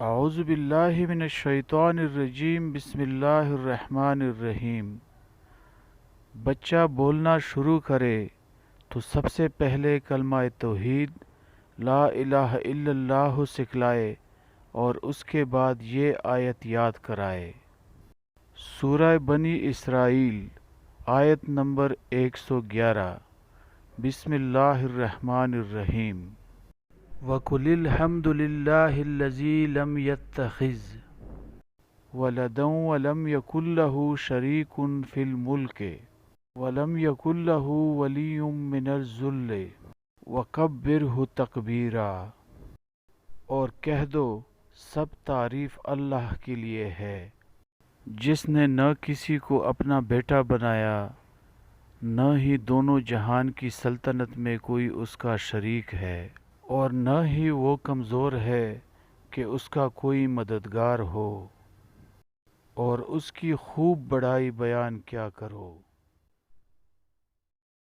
اعوذ باللہ من الشیطان الرجیم بسم اللہ الرحمن الرحیم۔ بچہ بولنا شروع کرے تو سب سے پہلے کلمہ توحید لا الہ الا اللہ سکھلائے اور اس کے بعد یہ آیت یاد کرائے۔ سورہ بنی اسرائیل آیت نمبر 111۔ بسم اللہ الرحمن الرحیم۔ وَقُلِ الْحَمْدُ لِلَّهِ الَّذِي لَمْ يَتَّخِذْ وَلَدًا وَلَمْ يَكُنْ لَهُ شَرِيكٌ فِي الْمُلْكِ وَلَمْ يَكُنْ لَهُ وَلِيٌّ مِّنَ الذُّلِّ وَكَبِّرْهُ تَكْبِيرًا۔ اور کہہ دو سب تعریف اللہ کے لیے ہے، جس نے نہ کسی کو اپنا بیٹا بنایا، نہ ہی دونوں جہان کی سلطنت میں کوئی اس کا شریک ہے، اور نہ ہی وہ کمزور ہے کہ اس کا کوئی مددگار ہو، اور اس کی خوب بڑائی بیان کیا کرو۔